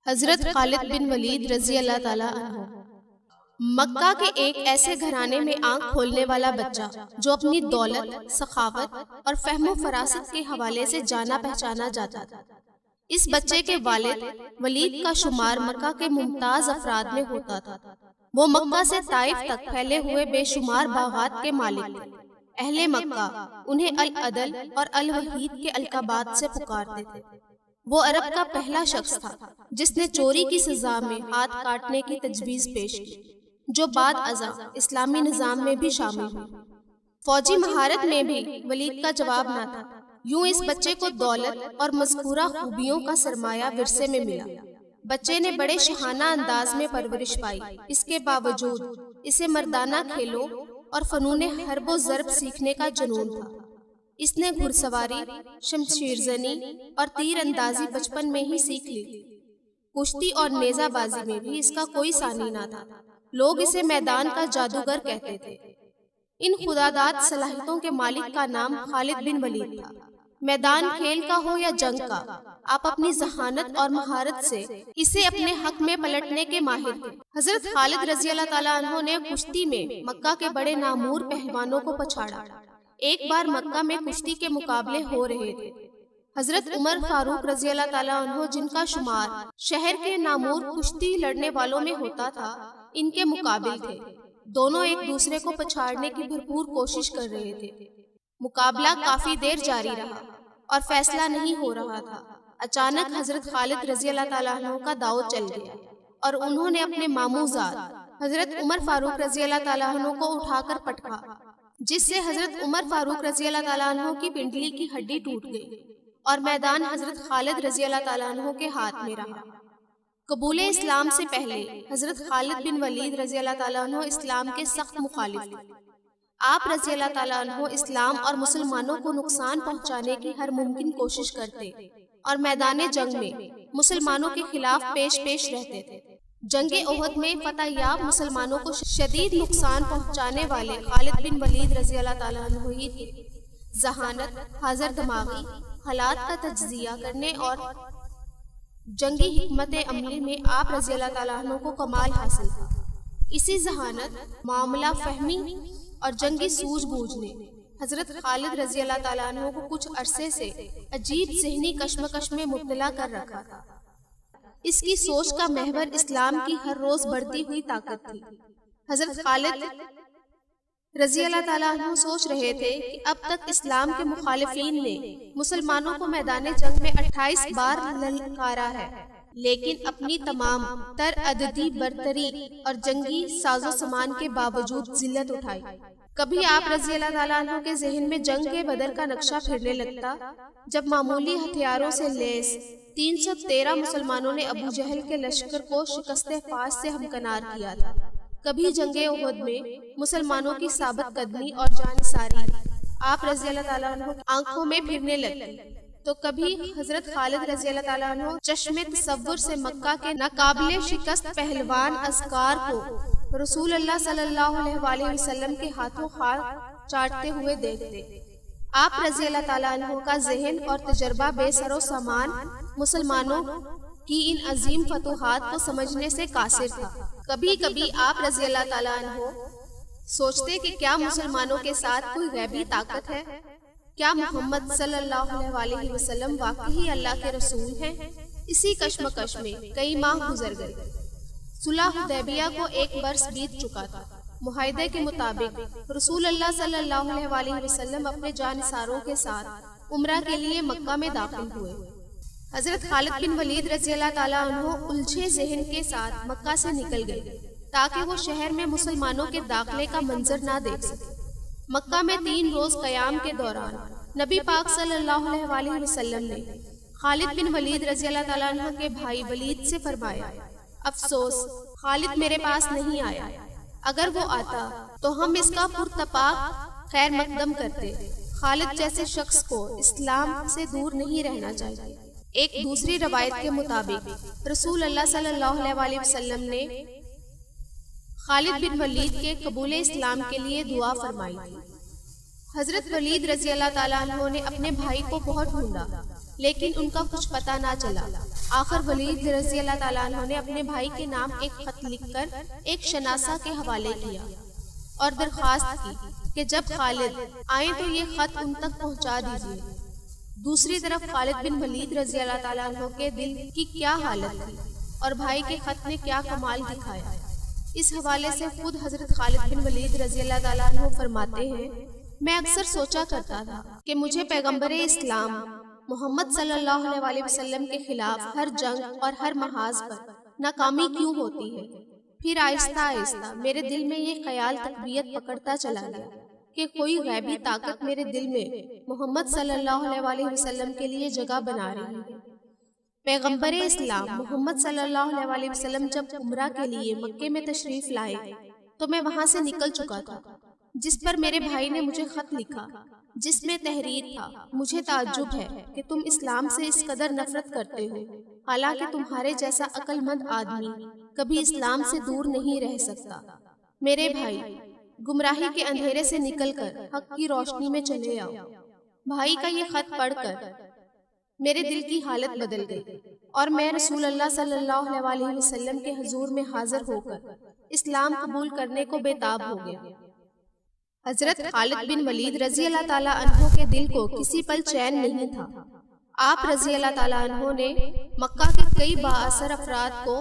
حضرت خالد بن ولید رضی اللہ تعالیٰ عنہ مکہ کے ایک ایسے گھرانے میں آنکھ کھولنے والا بچہ جو اپنی دولت، سخاوت اور فہم و فراست کے حوالے سے جانا پہچانا جاتا تھا۔ اس بچے کے والد ولید کا شمار مکہ کے ممتاز افراد میں ہوتا تھا۔ وہ مکہ سے طائف تک پھیلے ہوئے بے شمار باغات کے مالک تھے۔ اہل مکہ انہیں العدل اور الوحید کے القابات سے پکارتے تھے۔ وہ عرب کا پہلا شخص تھا جس نے چوری کی سزا میں ہاتھ کاٹنے کی تجویز پیش کی، جو بعد ازاں اسلامی نظام میں بھی شامل ہوئی۔ فوجی مہارت میں بھی ولید کا جواب نہ تھا۔ یوں اس بچے کو دولت اور مذکورہ خوبیوں کا سرمایہ ورثے میں ملا۔ بچے نے بڑے شاہانہ انداز میں پرورش پائی۔ اس کے باوجود اسے مردانہ کھیلوں اور فنون حرب و ضرب سیکھنے کا جنون تھا۔ اس نے گھڑ سواری، شمشیر زنی اور تیر اندازی بچپن میں ہی سیکھ لی تھی۔ کشتی اور نیزہ بازی میں بھی اس کا کوئی ثانی نہ تھا۔ لوگ اسے میدان کا جادوگر کہتے تھے۔ ان خداداد صلاحیتوں کے مالک کا نام خالد بن ولید تھا۔ میدان کھیل کا ہو یا جنگ کا، آپ اپنی ذہانت اور مہارت سے اسے اپنے حق میں پلٹنے کے ماہر تھے۔ حضرت خالد رضی اللہ تعالیٰ عنہ نے کشتی میں مکہ کے بڑے نامور پہلوانوں کو پچھاڑا۔ ایک بار مکہ میں کشتی کے مقابلے ہو رہے تھے۔ حضرت عمر فاروق رضی اللہ تعالیٰ عنہ، جن کا شمار شہر کے نامور کشتی لڑنے والوں میں ہوتا تھا، ان کے مقابل تھے۔ دونوں ایک دوسرے کو پچھاڑنے کی بھرپور کوشش کر رہے تھے۔ مقابلہ کافی دیر جاری رہا اور فیصلہ نہیں ہو رہا تھا۔ اچانک حضرت خالد رضی اللہ تعالیٰ عنہ کا داؤ چل گیا اور انہوں نے اپنے ماموں زاد حضرت عمر فاروق رضی اللہ تعالیٰ عنہ کو اٹھا کر پٹکا، جس سے حضرت عمر فاروق رضی اللہ تعالیٰ عنہ کی پنڈلی کی ہڈی ٹوٹ گئی اور میدان حضرت خالد رضی اللہ تعالیٰ عنہ کے ہاتھ میں رہا۔ قبول اسلام سے پہلے حضرت خالد بن ولید رضی اللہ تعالیٰ عنہ اسلام کے سخت مخالف تھے۔ آپ رضی اللہ تعالیٰ عنہ اسلام اور مسلمانوں کو نقصان پہنچانے کی ہر ممکن کوشش کرتے اور میدان جنگ میں مسلمانوں کے خلاف پیش رہتے تھے۔ جنگ احد میں فتح یاب مسلمانوں کو شدید نقصان پہنچانے والے خالد بن ولید رضی اللہ تعالیٰ عنہ ہی تھے۔ ذہانت، حاضر دماغی، حالات کا تجزیہ کرنے اور جنگی حکمت عملی میں آپ رضی اللہ تعالیٰ عنہ کو کمال حاصل تھا۔ اسی ذہانت، معاملہ فہمی اور جنگی سوجھ بوجھ نے حضرت خالد رضی اللہ تعالیٰ عنہ کو کچھ عرصے سے عجیب ذہنی کشمکش میں مبتلا کر رکھا تھا۔ اس کی سوچ کا محور اسلام کی ہر روز بڑھتی ہوئی طاقت تھی۔ حضرت خالد رضی اللہ تعالیٰ عنہ سوچ رہے تھے کہ اب تک اسلام کے مخالفین نے مسلمانوں کو میدان جنگ میں 28 بار للکارا ہے، لیکن اپنی تمام تر عددی برتری اور جنگی ساز و سامان کے باوجود ذلت اٹھائی۔ کبھی آپ رضی اللہ تعالیٰ عنہ کے ذہن میں جنگ کے بدر کا نقشہ پھرنے لگتا، جب معمولی ہتھیاروں سے لیس 313 مسلمانوں نے ابو جہل کے لشکر کو شکست فاش سے ہمکنار کیا تھا۔ کبھی جنگ احد میں مسلمانوں کی ثابت قدمی اور جانثاری آپ رضی اللہ تعالیٰ عنہ کی آنکھوں میں پھرنے لگتی، تو کبھی حضرت خالد رضی اللہ تعالیٰ عنہ چشم تصور سے مکہ کے ناقابل شکست پہلوان اذکار کو رسول اللہ صلی اللہ علیہ وآلہ وسلم کے ہاتھوں خاک چاٹتے ہوئے دیکھتے۔ آپ رضی اللہ تعالیٰ عنہ کا ذہن اور تجربہ بے سر و سامان مسلمانوں کی ان عظیم فتوحات کو سمجھنے سے قاصر تھا۔ کبھی کبھی آپ رضی اللہ تعالیٰ عنہ سوچتے کہ کیا مسلمانوں کے ساتھ کوئی غیبی طاقت ہے؟ کیا محمد صلی اللہ علیہ وآلہ وسلم واقعی اللہ کے رسول ہیں؟ اسی کشمکش میں کئی ماہ گزر گئے۔ صلح حدیبیہ کو 1 برس بیت چکا تھا۔ معاہدے کے مطابق رسول اللہ صلی اللہ علیہ وآلہ وسلم اپنے جانثاروں کے ساتھ عمرہ کے لیے مکہ میں داخل ہوئے۔ حضرت خالد بن ولید رضی اللہ تعالیٰ عنہ الجھے ذہن کے ساتھ مکہ سے نکل گئے تاکہ وہ شہر میں مسلمانوں کے داخلے کا منظر نہ دیکھ سکے۔ مکہ میں 3 روز قیام کے دوران نبی پاک صلی اللہ علیہ وآلہ وسلم نے خالد بن ولید رضی اللہ تعالیٰ عنہ کے بھائی ولید سے فرمایا، افسوس خالد میرے پاس نہیں آیا، اگر وہ آتا تو ہم اس کا پرتپاک خیر مقدم کرتے۔ خالد جیسے شخص کو اسلام سے دور نہیں رہنا چاہیے۔ ایک دوسری روایت کے مطابق رسول اللہ صلی اللہ علیہ وآلہ وسلم نے خالد بن ولید کے قبول اسلام کے لیے دعا فرمائی تھی۔ حضرت ولید رضی اللہ تعالیٰ عنہ نے اپنے بھائی کو بہت ڈھونڈا، لیکن ان کا کچھ پتہ نہ چلا۔ آخر ولید رضی اللہ تعالیٰ عنہ نے اپنے بھائی کے نام ایک خط لکھ کر ایک شناسہ کے حوالے کیا اور درخواست کی کہ جب خالد آئیں تو یہ خط ان تک پہنچا دیجیے۔ دوسری طرف خالد بن ولید رضی اللہ تعالیٰ عنہ کے دل کی کیا حالت تھی اور بھائی کے خط نے کیا کمال دکھایا۔ اس حوالے سے خود حضرت خالد بن ولید رضی اللہ تعالیٰ عنہ فرماتے ہیں، میں اکثر سوچا کرتا تھا کہ مجھے پیغمبر اسلام محمد صلی اللہ علیہ وسلم کے خلاف ہر جنگ اور ہر محاذ پر ناکامی کیوں ہوتی ہے۔ پھر آہستہ آہستہ میرے دل میں یہ خیال تقویت پکڑتا چلا گیا کہ کوئی غیبی طاقت میرے دل میں محمد صلی اللہ علیہ وسلم کے لیے جگہ بنا رہی ہے۔ پیغمبر اسلام محمد صلی اللہ علیہ وسلم جب عمرہ کے لیے مکے میں تشریف لائے تو میں وہاں سے نکل چکا تھا، جس پر میرے بھائی نے مجھے خط لکھا جس میں تحریر تھا، مجھے تعجب ہے کہ تم اسلام سے اس قدر نفرت کرتے ہو، حالانکہ تمہارے جیسا عقل مند آدمی کبھی اسلام سے دور نہیں رہ سکتا۔ میرے بھائی، گمراہی کے اندھیرے سے نکل کر حق کی روشنی میں چلے آؤ۔ بھائی کا یہ خط پڑھ کر میرے دل کی حالت بدل گئی اور میں رسول اللہ صلی اللہ علیہ وسلم کے حضور میں حاضر ہو کر اسلام قبول کرنے کو بےتاب ہو گیا۔ حضرت خالد بن ولید رضی اللہ تعالیٰ عنہ کے دل کو کسی پل چین نہیں تھا۔ آپ رضی اللہ تعالیٰ عنہ نے مکہ کے کئی بااثر افراد کو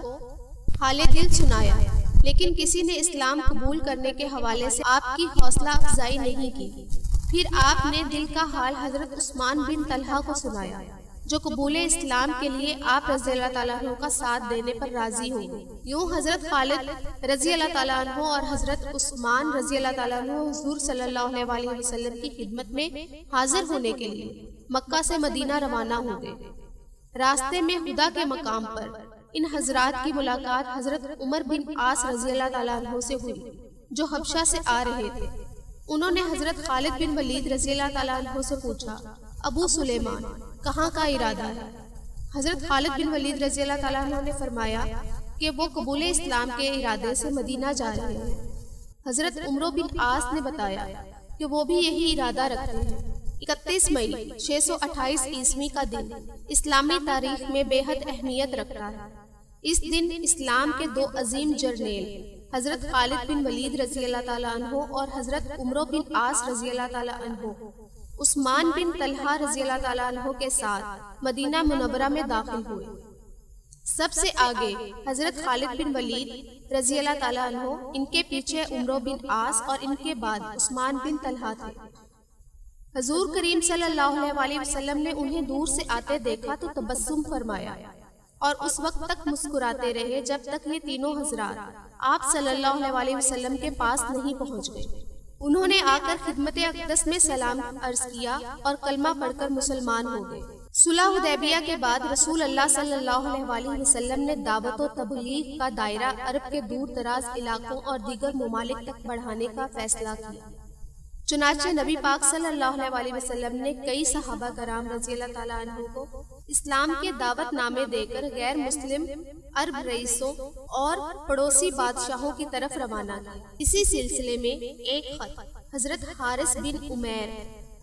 حال دل سنایا، لیکن کسی نے اسلام قبول کرنے کے حوالے سے آپ کی حوصلہ افزائی نہیں کی۔ پھر آپ نے دل کا حال حضرت عثمان بن طلحہ کو سنایا، جو قبول اسلام کے لیے آپ رضی اللہ تعالیٰ عنہ کا ساتھ دینے پر راضی ہو گئے۔ یوں حضرت خالد رضی اللہ تعالیٰ عنہ اور حضرت عثمان رضی اللہ تعالیٰ عنہ حضور صلی اللہ علیہ وسلم کی خدمت میں حاضر ہونے کے لیے مکہ سے مدینہ روانہ ہو گئے۔ راستے میں خدا کے مقام پر ان حضرات کی ملاقات حضرت عمر بن عاص رضی اللہ تعالیٰ عنہ سے ہوئی، جو حبشہ سے آ رہے تھے۔ انہوں نے حضرت خالد بن ولید رضی اللہ تعالیٰ عنہ سے پوچھا، ابو سلیمان کہاں کا ارادہ ہے؟ حضرت خالد بن ولید رضی اللہ تعالیٰ عنہ نے فرمایا کہ وہ قبول اسلام کے ارادے سے مدینہ جا رہے ہیں۔ حضرت عمر بن عاص نے بتایا کہ وہ بھی یہی ارادہ رکھتے ہیں۔ 31 مئی 628 عیسوی کا دن اسلامی تاریخ میں بے حد اہمیت رکھتا ہے۔ اس دن اسلام کے دو عظیم جرنیل حضرت خالد بن ولید رضی اللہ تعالیٰ عنہ اور حضرت عمر بن عاص رضی اللہ تعالیٰ عنہ عثمان بن طلحہ رضی اللہ تعالیٰ عنہ کے ساتھ مدینہ منورہ میں داخل ہوئے۔ سب سے آگے حضرت خالد بن ولید رضی اللہ تعالیٰ عنہ، ان کے پیچھے عمر بن عاص اور ان کے بعد عثمان بن طلحہ تھے۔ حضور کریم صلی اللہ علیہ وسلم نے انہیں دور سے آتے دیکھا تو تبسم فرمایا اور اس وقت تک مسکراتے رہے جب تک یہ تینوں حضرات آپ صلی اللہ علیہ وسلم کے پاس نہیں پہنچ گئے۔ انہوں نے آ کر خدمت اقدس میں سلام عرض کیا اور کلمہ پڑھ کر مسلمان ہو گئے۔ صلح حدیبیہ کے بعد رسول اللہ صلی اللہ علیہ وسلم نے دعوت و تبلیغ کا دائرہ عرب کے دور دراز علاقوں اور دیگر ممالک تک بڑھانے کا فیصلہ کیا۔ چنانچہ نبی پاک صلی اللہ علیہ وسلم نے کئی صحابہ کرام رضی اللہ تعالیٰ عنہ کو اسلام کے دعوت نامے دے کر غیر مسلم عرب رئیسوں اور پڑوسی بادشاہوں کی طرف روانہ کیا۔ اسی سلسلے میں ایک خط حضرت حارث بن عمیر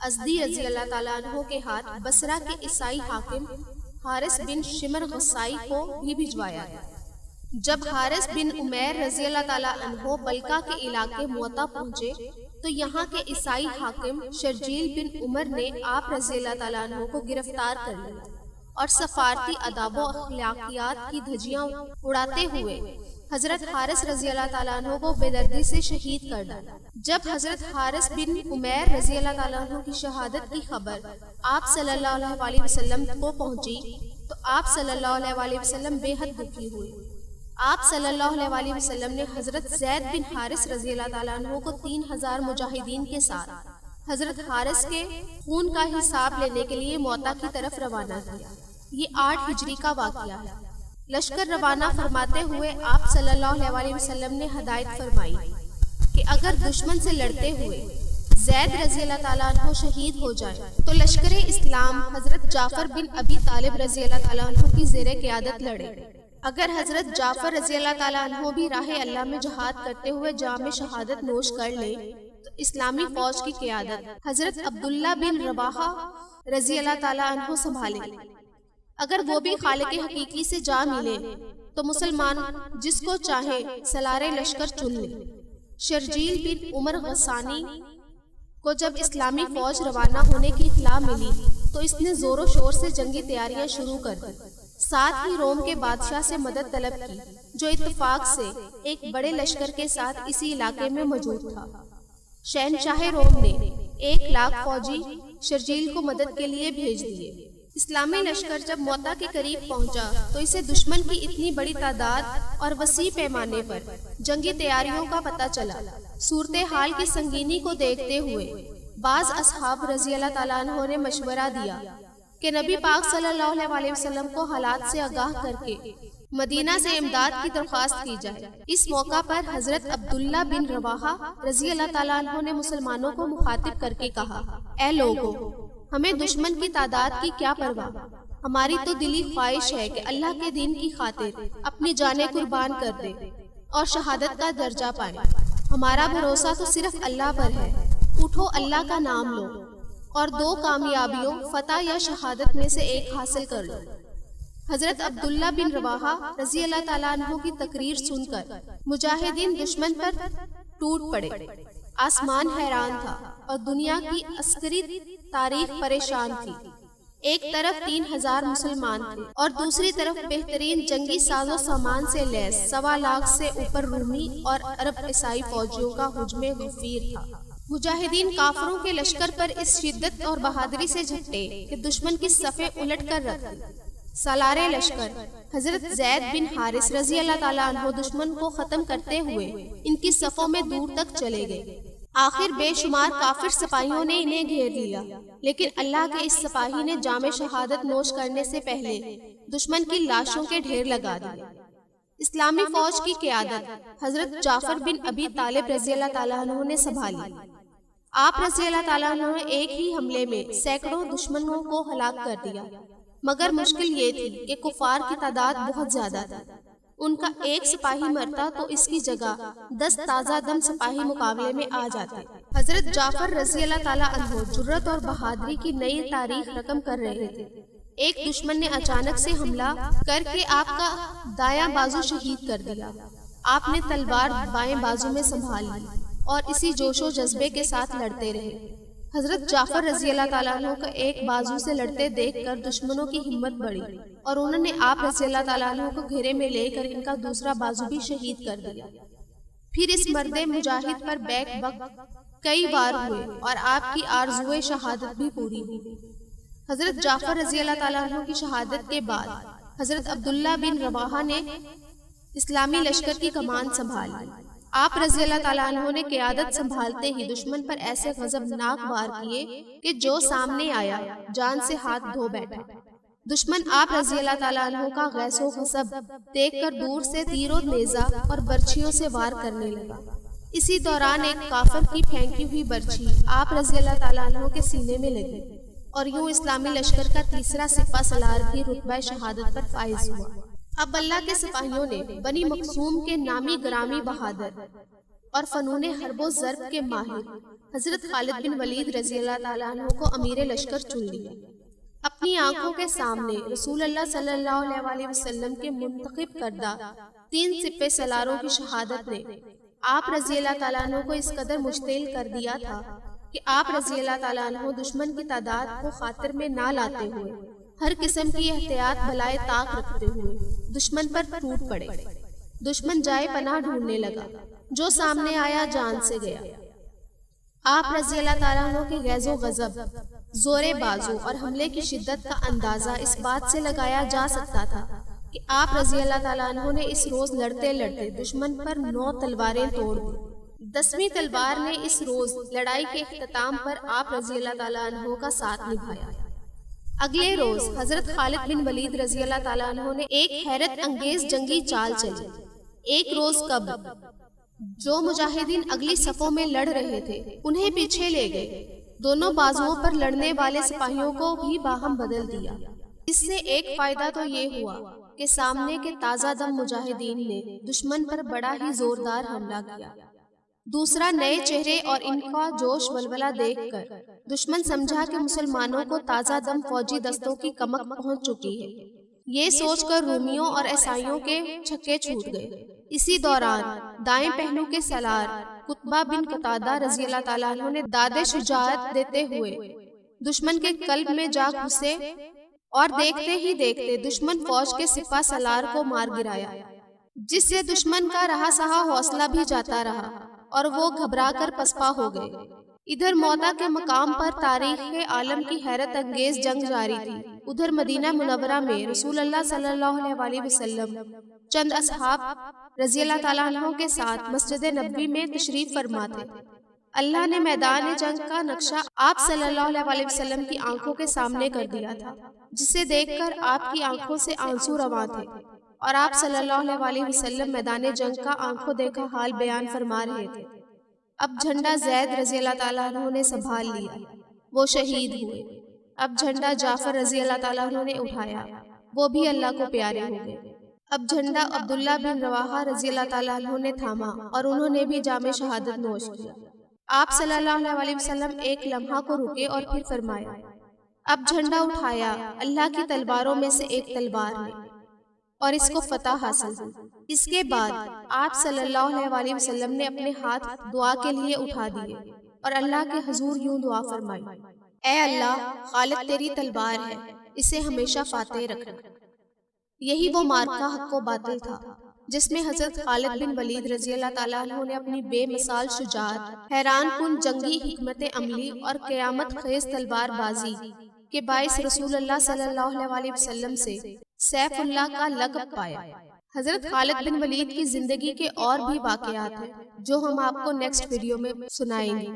ازدی رضی اللہ تعالیٰ عنہ کے ہاتھ بصرہ کے عیسائی حاکم حارث بن شمر غصائی کو بھی بھجوایا گیا۔ جب حارث بن عمیر رضی اللہ تعالیٰ عنہ بلقا کے علاقے موتا پہنچے تو یہاں کے عیسائی حاکم شرجیل بن عمر نے آپ رضی اللہ تعالیٰ عنہ کو گرفتار کر لیا اور سفارتی آداب و اخلاقیات کی دھجیاں اڑاتے ہوئے حضرت حارث رضی اللہ تعالیٰ عنہ کو بے دردی سے شہید کر ڈالا۔ جب حضرت حارث بن عمیر رضی اللہ تعالیٰ عنہ کی شہادت کی خبر آپ صلی اللہ علیہ وسلم کو پہنچی تو آپ صلی اللہ علیہ وسلم بے حد دکھی ہوئے۔ آپ صلی اللہ علیہ وسلم نے حضرت زید بن حارث رضی اللہ تعالیٰ عنہ کو 3000 مجاہدین کے ساتھ حضرت حارث کے خون کا حساب لینے کے لیے موتا کی طرف روانہ کیا۔ یہ 8 ہجری کا واقعہ ہے۔ لشکر روانہ فرماتے ہوئے آپ صلی اللہ علیہ وسلم نے ہدایت فرمائی کہ اگر دشمن سے لڑتے ہوئے زید رضی اللہ تعالیٰ عنہ شہید ہو جائے تو لشکر اسلام حضرت جعفر بن ابی طالب رضی اللہ تعالیٰ عنہ کی زیر قیادت لڑے۔ اگر حضرت جعفر رضی اللہ تعالیٰ عنہ بھی راہ اللہ میں جہاد کرتے ہوئے جام شہادت نوش کر لیں تو اسلامی فوج کی قیادت حضرت عبداللہ بن رواحہ رضی اللہ تعالیٰ عنہ سنبھالیں۔ اگر وہ بھی خالق حقیقی سے جا ملے تو مسلمان جس کو چاہے سلارے لشکر چن لے۔ شرجیل بن عمر غسانی کو جب اسلامی فوج روانہ ہونے کی اطلاع ملی تو اس نے زور و شور سے جنگی تیاریاں شروع کر دی۔ ساتھ ہی روم کے بادشاہ سے مدد طلب کی جو اتفاق سے ایک بڑے لشکر کے ساتھ اسی علاقے میں موجود تھا۔ شہنشاہ روم نے 1,00,000 فوجی شرجیل کو مدد کے لیے بھیج دیے۔ اسلامی لشکر جب موتا کے قریب پہنچا تو اسے دشمن کی اتنی بڑی تعداد اور وسیع پیمانے پر جنگی تیاریوں کا پتہ چلا۔ صورتحال کی سنگینی کو دیکھتے ہوئے بعض اصحاب رضی اللہ تعالیٰ عنہ نے مشورہ دیا کہ نبی پاک صلی اللہ علیہ وسلم کو حالات سے آگاہ کر کے مدینہ سے امداد کی درخواست کی جائے۔ اس موقع پر حضرت عبداللہ بن رواحہ رضی اللہ تعالیٰ عنہ نے مسلمانوں کو مخاطب کر کے کہا، اے لوگو، ہمیں دشمن کی تعداد کی کیا پرواہ، ہماری تو دلی خواہش ہے کہ اللہ کے دین کی خاطر اپنی جانیں قربان کر دے اور شہادت کا درجہ پائیں۔ ہمارا بھروسہ تو صرف اللہ پر ہے، اٹھو اللہ کا نام لو اور 2 کامیابیوں فتح یا شہادت میں سے ایک حاصل کر لو۔ حضرت عبداللہ بن رواحہ رضی اللہ تعالیٰ عنہ کی تقریر سن کر مجاہدین دشمن پر ٹوٹ پڑے۔ آسمان حیران تھا اور دنیا کی عسکری تاریخ پریشان تھی۔ ایک طرف 3,000 مسلمان تھے اور دوسری طرف بہترین جنگی ساز و سامان سے لیس 1,25,000 سے اوپر رومی اور عرب عیسائی فوجیوں کا ہجوم غفیر تھا۔ مجاہدین کافروں کے لشکر پر اس شدت اور بہادری سے جھپٹے کہ دشمن کی صفیں الٹ کر رکھ دی۔ سالارے لشکر حضرت زید بن حارث رضی اللہ تعالیٰ عنہ دشمن کو ختم کرتے ہوئے ان کی صفوں میں دور تک چلے گئے۔ آخر بے شمار کافر سپاہیوں نے انہیں گھیر لیا، لیکن اللہ کے اس سپاہی نے جام شہادت نوش کرنے سے پہلے دشمن کی لاشوں کے ڈھیر لگا دیے۔ اسلامی فوج کی قیادت حضرت جعفر بن ابی طالب رضی اللہ تعالیٰ عنہ نے سنبھالی۔ آپ رضی اللہ تعالیٰ عنہ نے ایک ہی حملے میں سینکڑوں دشمنوں کو ہلاک کر دیا، مگر مشکل یہ تھی کہ کفار کی تعداد بہت زیادہ تھی۔ ان کا ایک سپاہی مرتا تو اس کی جگہ 10 تازہ دم سپاہی مقابلے میں آ جاتے۔ حضرت جعفر رضی اللہ تعالیٰ عنہ جرت اور بہادری کی نئی تاریخ رقم کر رہے تھے۔ ایک دشمن نے اچانک سے حملہ کر کے آپ کا دایاں بازو شہید کر دیا۔ آپ نے تلوار بائیں بازو میں سنبھال لی اور اسی جوش و جذبے کے ساتھ لڑتے رہے۔ حضرت جعفر رضی اللہ تعالیٰ عنہ کو ایک بازو سے لڑتے دیکھ کر دشمنوں کی ہمت بڑھی اور انہوں نے آپ رضی اللہ تعالیٰ عنہ کو گھیرے میں لے کر ان کا دوسرا بازو بھی شہید کر دیا۔ پھر اس مرد مجاہد پر بیک وقت کئی بار ہوئے اور آپ کی آرزوئے شہادت بھی پوری ہوئی۔ حضرت جعفر رضی اللہ تعالیٰ عنہ کی شہادت کے بعد حضرت عبداللہ بن رواحہ نے اسلامی لشکر کی کمان سنبھالی۔ آپ رضی اللہ تعالیٰ عنہ نے قیادت سنبھالتے ہی دشمن پر ایسے غضبناک وار کیے کہ جو سامنے آیا جان سے ہاتھ دھو بیٹھا۔ دشمن آپ رضی اللہ تعالیٰ عنہ کا غیظ و غضب دیکھ کر دور سے تیر و نیزہ اور برچھیوں سے وار کرنے لگا۔ اسی دوران ایک کافر کی پھینکی ہوئی برچھی آپ رضی اللہ تعالیٰ عنہ کے سینے میں لگی اور یوں اسلامی لشکر کا تیسرا سپہ سالار بھی رتبہ شہادت پر فائز ہوا۔ اب اللہ کے سپاہیوں نے بنی مخزوم کے نامی گرامی بہادر اور فنون حرب و ضرب کے ماہر حضرت خالد بن ولید رضی اللہ تعالیٰ عنہ کو امیر لشکر چن لیا۔ اپنی آنکھوں کے سامنے رسول اللہ صلی اللہ علیہ وسلم کے منتخب کردہ 3 سپہ سالاروں کی شہادت نے آپ رضی اللہ تعالیٰ عنہ کو اس قدر مشتعل کر دیا تھا کہ آپ رضی اللہ تعالیٰ عنہ دشمن کی تعداد کو خاطر میں نہ لاتے ہوئے ہر قسم کی احتیاط بلائے طاق رکھتے ہوئے دشمن پر ٹوٹ پڑے۔ دشمن جائے پناہ ڈھونڈنے لگا، جو سامنے آیا جان سے گیا۔ آپ رضی اللہ تعالیٰ عنہ کے غیظ و غضب، زور بازو اور حملے کی شدت کا اندازہ اس بات سے لگایا جا سکتا تھا کہ آپ رضی اللہ تعالیٰ عنہ نے اس روز لڑتے لڑتے دشمن پر 9 تلواریں توڑ دی۔ 10ویں تلوار نے اس روز لڑائی کے اختتام پر آپ رضی اللہ تعالیٰ عنہ کا ساتھ نبھایا۔ اگلے روز حضرت خالد بن ولید رضی اللہ تعالیٰ عنہ نے ایک حیرت انگیز جنگی چال چلی۔ ایک روز قبل جو مجاہدین اگلی صفوں میں لڑ رہے تھے انہیں پیچھے لے گئے، دونوں بازوؤں پر لڑنے والے سپاہیوں کو بھی باہم بدل دیا۔ اس سے ایک فائدہ تو یہ ہوا کہ سامنے کے تازہ دم مجاہدین نے دشمن پر بڑا ہی زوردار حملہ کیا۔ دوسرا، نئے چہرے اور ان کا جوش ولولہ دیکھ کر دشمن سمجھا کہ مسلمانوں کو تازہ دم فوجی دستوں کی کمک پہنچ چکی ہے۔ یہ سوچ کر رومیوں اور عیسائیوں کے چھکے چھوٹ گئے۔ اسی دوران دائیں پہلو کے سالار قطبہ بن قتادہ رضی اللہ تعالیٰ عنہ نے داد شجاعت دیتے ہوئے دشمن کے قلب میں جا گھسے اور دیکھتے ہی دیکھتے دشمن فوج کے سپہ سالار کو مار گرایا، جس سے دشمن کا رہا سہا حوصلہ بھی جاتا رہا اور وہ گھبرا کر پسپا ہو گئے۔ ادھر موتا کے مقام پر تاریخ عالم کی حیرت انگیز جنگ جاری تھی۔ ادھر مدینہ منورہ میں رسول اللہ صلی اللہ علیہ وسلم چند اصحاب رضی اللہ تعالیٰ عنہ کے ساتھ مسجد نبوی میں تشریف فرما تھے۔ اللہ نے میدان جنگ کا نقشہ آپ صلی اللہ علیہ وسلم کی آنکھوں کے سامنے کر دیا تھا، جسے دیکھ کر آپ کی آنکھوں سے آنسو رواں تھے، اور آپ صلی اللہ علیہ وسلم میدان جنگ کا آنکھوں دیکھا حال بیان فرما رہے تھے۔ اب جھنڈا زید رضی اللہ تعالیٰ عنہ نے سنبھال لیا، وہ شہید ہوئے۔ اب جھنڈا جعفر رضی اللہ تعالیٰ عنہ نے اٹھایا، وہ بھی اللہ کو پیارے ہو گئے۔ اب جھنڈا عبداللہ بن رواحہ رضی اللہ تعالیٰ عنہ نے تھاما اور انہوں نے بھی جام شہادت نوش کیا۔ آپ صلی اللہ علیہ وسلم ایک لمحہ کو رکے اور پھر فرمایا، اب جھنڈا اٹھایا اللہ کی تلواروں میں سے ایک تلوار نے، اور اس کو فتح حاصل ہوئی۔ اس کے بعد آپ صلی اللہ علیہ وسلم نے اپنے ہاتھ دعا کے لیے اٹھا دیے اور اللہ کے حضور یوں دعا فرمائی، اے اللہ، خالق تیری تلوار ہے، اسے ہمیشہ فاتح رکھنا۔ یہی وہ مارکہ حق و باطل تھا جس میں حضرت خالد بن ولید رضی اللہ تعالیٰ عنہ نے اپنی بے مثال شجاعت، حیران کن جنگی حکمت عملی اور قیامت خیز تلوار بازی کے باعث رسول اللہ صلی اللہ علیہ وسلم سے سیف اللہ کا لقب پایا۔ حضرت خالد بن ولید کی زندگی کے اور بھی واقعات ہیں جو ہم آپ کو نیکسٹ ویڈیو میں سنائیں گے۔